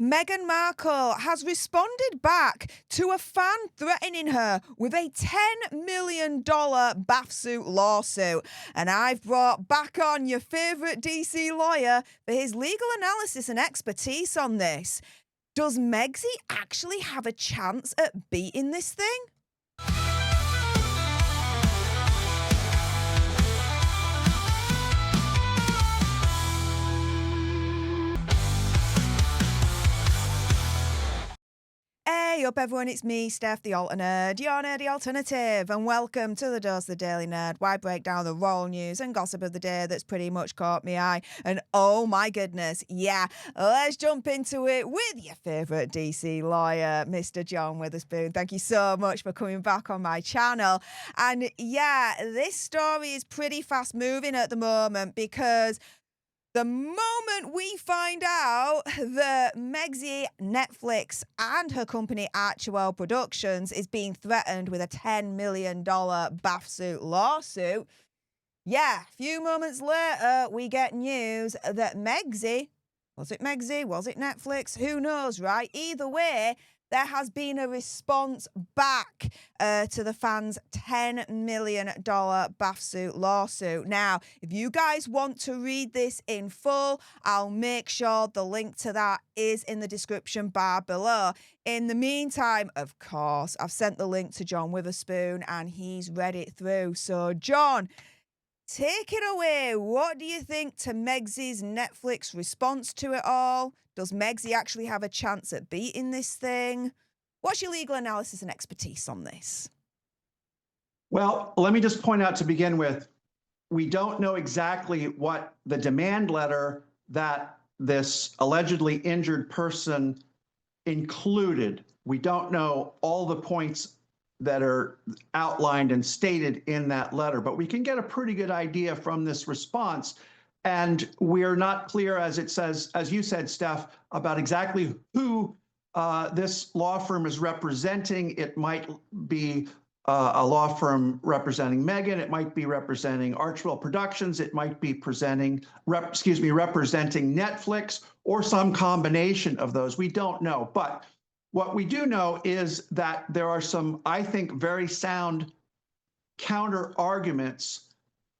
Meghan Markle has responded back to a fan threatening her with a $10 million bathsuit lawsuit. And I've brought back on your favourite DC lawyer for his legal analysis and expertise on this. Does Megsy actually have a chance at beating this thing? Hey up everyone, it's me, Stef, the Alter Nerd, your nerdy alternative, and welcome to the Dose of the Daily Nerd, where I break down the royal news and gossip of the day that's pretty much caught me eye. And oh my goodness, yeah, let's jump into it with your favourite DC lawyer, Mr. John Witherspoon. Thank you so much for coming back on my channel. And yeah, this story is pretty fast moving at the moment because the moment we find out that Megsy, Netflix, and her company Archewell Productions is being threatened with a $10 million bathsuit lawsuit, yeah, a few moments later, we get news that Megsy, was it Megsy? Was it Netflix? Who knows, right? Either way, there has been a response back to the fans' $10 million bathsuit lawsuit. Now, if you guys want to read this in full, I'll make sure the link to that is in the description bar below. In the meantime, of course, I've sent the link to John Witherspoon and he's read it through. So, John, take it away. What do you think to Megsy's Netflix response to it all? Does Megsy actually have a chance at beating this thing? What's your legal analysis and expertise on this? Well, let me just point out to begin with, we don't know exactly what the demand letter that this allegedly injured person included. We don't know all the points that are outlined and stated in that letter, but we can get a pretty good idea from this response. And we're not clear, as it says, as you said, Steph, about exactly who this law firm is representing. It might be a law firm representing Meghan. It might be representing Archewell Productions. It might be representing Netflix, or some combination of those. We don't know. But what we do know is that there are some, I think, very sound counter arguments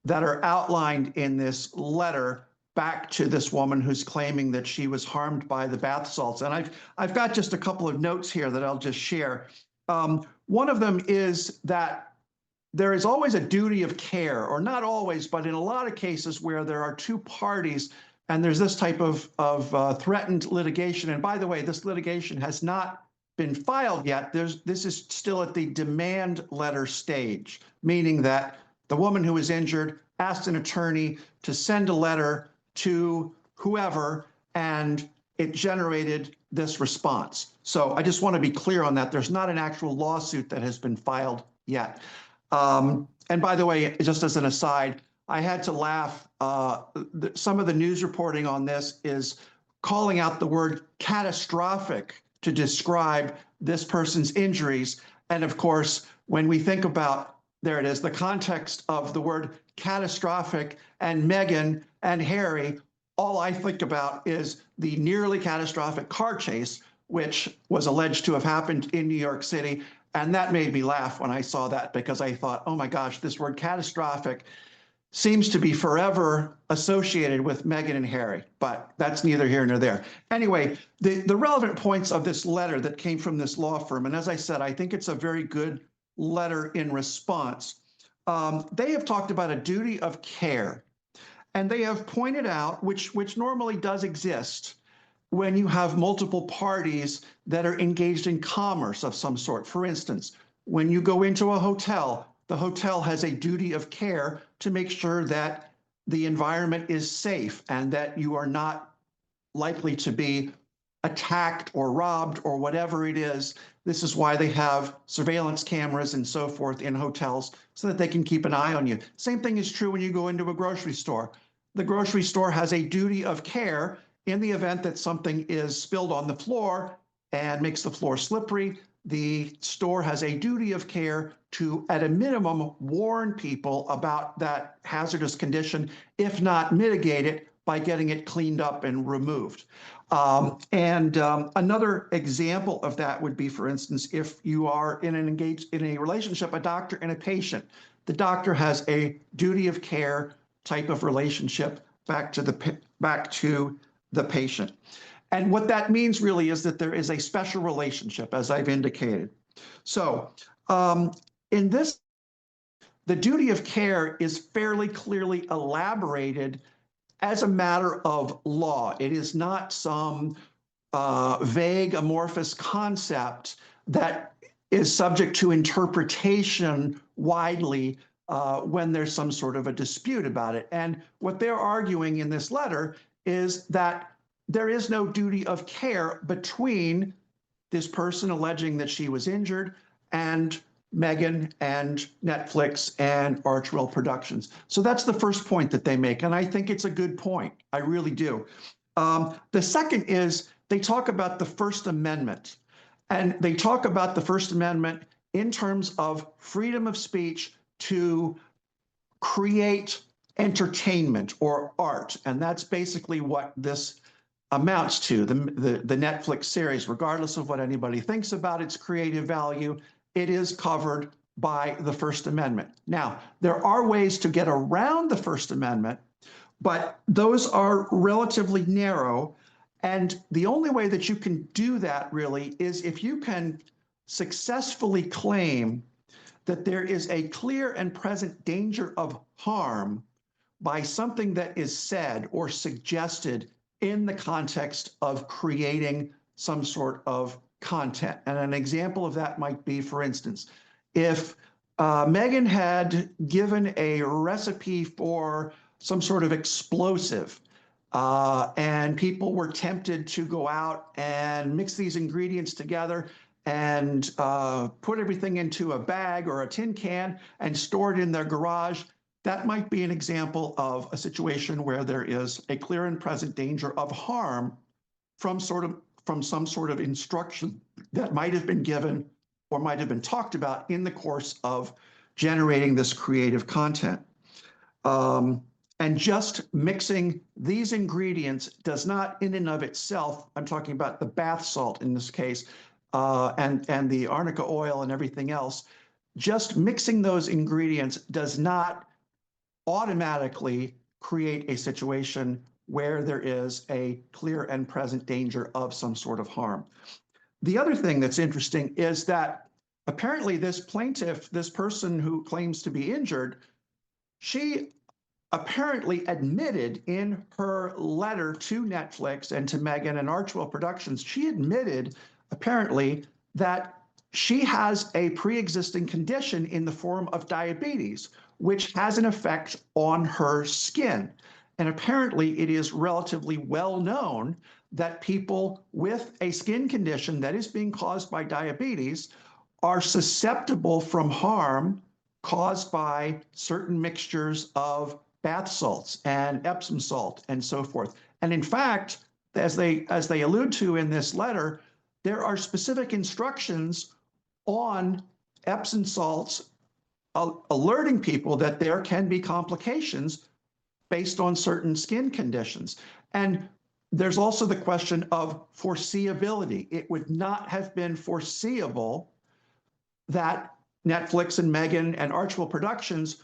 that are outlined in this letter back to this woman who's claiming that she was harmed by the bath salts. And I've got just a couple of notes here that I'll just share. One of them is that there is always a duty of care, or not always, but in a lot of cases where there are two parties and there's this type of threatened litigation. And by the way, this litigation has not been filed yet. This is still at the demand letter stage, meaning that the woman who was injured asked an attorney to send a letter to whoever, and it generated this response. So I just want to be clear on that. There's not an actual lawsuit that has been filed yet. And by the way, just as an aside, I had to laugh. Some of the news reporting on this is calling out the word catastrophic to describe this person's injuries. And of course, when we think about, there it is, the context of the word catastrophic and Meghan and Harry, all I think about is the nearly catastrophic car chase, which was alleged to have happened in New York City. And that made me laugh when I saw that, because I thought, oh my gosh, this word catastrophic seems to be forever associated with Meghan and Harry, but that's neither here nor there. Anyway, the relevant points of this letter that came from this law firm, and as I said, I think it's a very good letter in response. They have talked about a duty of care, and they have pointed out, which normally does exist when you have multiple parties that are engaged in commerce of some sort. For instance, when you go into a hotel, the hotel has a duty of care to make sure that the environment is safe and that you are not likely to be attacked or robbed or whatever it is. This is why they have surveillance cameras and so forth in hotels, so that they can keep an eye on you. Same thing is true when you go into a grocery store. The grocery store has a duty of care in the event that something is spilled on the floor and makes the floor slippery. The store has a duty of care to, at a minimum, warn people about that hazardous condition, if not mitigate it by getting it cleaned up and removed. Another example of that would be, for instance, if you are engaged in a relationship, a doctor and a patient. The doctor has a duty of care type of relationship back to the patient. And what that means really is that there is a special relationship, as I've indicated. So in this, the duty of care is fairly clearly elaborated as a matter of law. It is not some vague, amorphous concept that is subject to interpretation widely when there's some sort of a dispute about it. And what they're arguing in this letter is that there is no duty of care between this person alleging that she was injured and Meghan and Netflix and Archwell Productions. So that's the first point that they make, and I think it's a good point. I really do. The second is they talk about the First Amendment, and they talk about the First Amendment in terms of freedom of speech to create entertainment or art, and that's basically what this amounts to. The Netflix series, regardless of what anybody thinks about its creative value, it is covered by the First Amendment. Now, there are ways to get around the First Amendment, but those are relatively narrow. And the only way that you can do that really is if you can successfully claim that there is a clear and present danger of harm by something that is said or suggested in the context of creating some sort of content. And an example of that might be, for instance, if Meghan had given a recipe for some sort of explosive and people were tempted to go out and mix these ingredients together and put everything into a bag or a tin can and store it in their garage, that might be an example of a situation where there is a clear and present danger of harm from some sort of instruction that might have been given or might have been talked about in the course of generating this creative content. And just mixing these ingredients does not in and of itself, I'm talking about the bath salt in this case, and the arnica oil and everything else, just mixing those ingredients does not automatically create a situation where there is a clear and present danger of some sort of harm. The other thing that's interesting is that apparently this plaintiff, this person who claims to be injured, she apparently admitted in her letter to Netflix and to Meghan and Archwell Productions, she admitted apparently that she has a pre-existing condition in the form of diabetes, which has an effect on her skin. And apparently it is relatively well known that people with a skin condition that is being caused by diabetes are susceptible from harm caused by certain mixtures of bath salts and Epsom salt and so forth. And in fact, as they allude to in this letter, there are specific instructions on Epsom salts alerting people that there can be complications based on certain skin conditions. And there's also the question of foreseeability. It would not have been foreseeable that Netflix and Meghan and Archwell Productions,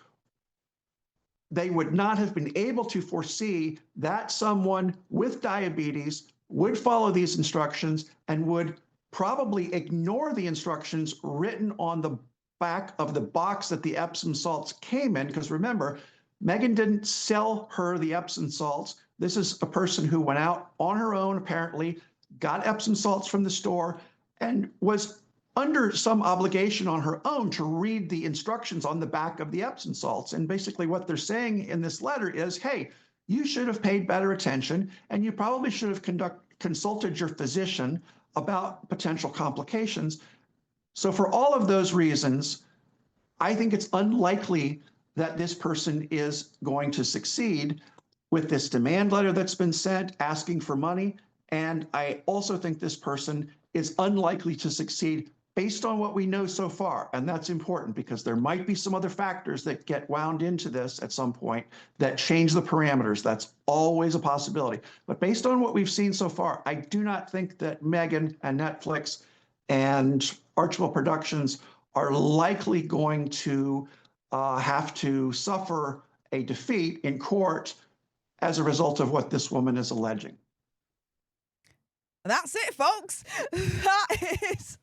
they would not have been able to foresee that someone with diabetes would follow these instructions and would probably ignore the instructions written on the back of the box that the Epsom salts came in. Because remember, Meghan didn't sell her the Epsom salts. This is a person who went out on her own, apparently, got Epsom salts from the store, and was under some obligation on her own to read the instructions on the back of the Epsom salts. And basically what they're saying in this letter is, hey, you should have paid better attention, and you probably should have consulted your physician about potential complications. So for all of those reasons, I think it's unlikely that this person is going to succeed with this demand letter that's been sent asking for money. And I also think this person is unlikely to succeed based on what we know so far, and that's important because there might be some other factors that get wound into this at some point that change the parameters. That's always a possibility. But based on what we've seen so far, I do not think that Meghan and Netflix and Archibald Productions are likely going to have to suffer a defeat in court as a result of what this woman is alleging. That's it, folks. That is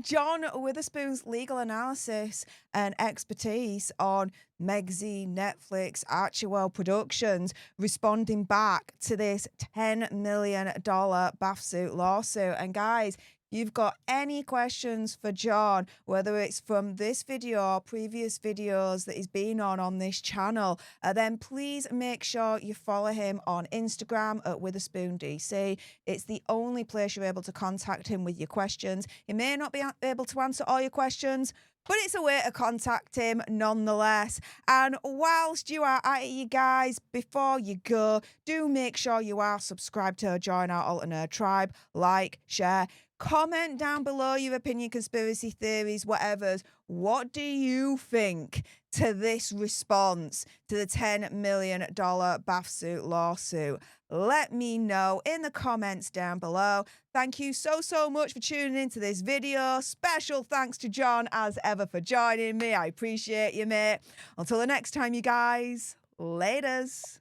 John Witherspoon's legal analysis and expertise on Megxy, Netflix, Archewell Productions responding back to this $10 million bathsuit lawsuit. And guys, you've got any questions for John, whether it's from this video or previous videos that he's been on this channel, then please make sure you follow him on Instagram at WitherspoonDC. It's the only place you're able to contact him with your questions. He may not be able to answer all your questions, but it's a way to contact him nonetheless. And whilst you are at it, you guys, before you go, do make sure you are subscribed to join our Alternate Tribe. Like, share, comment down below your opinion, conspiracy theories, whatever's. What do you think to this response to the $10 million bathsuit lawsuit? Let me know in the comments down below. Thank you so much for tuning into this video. Special thanks to John, as ever, for joining me. I appreciate you, mate. Until the next time, you guys. Laters.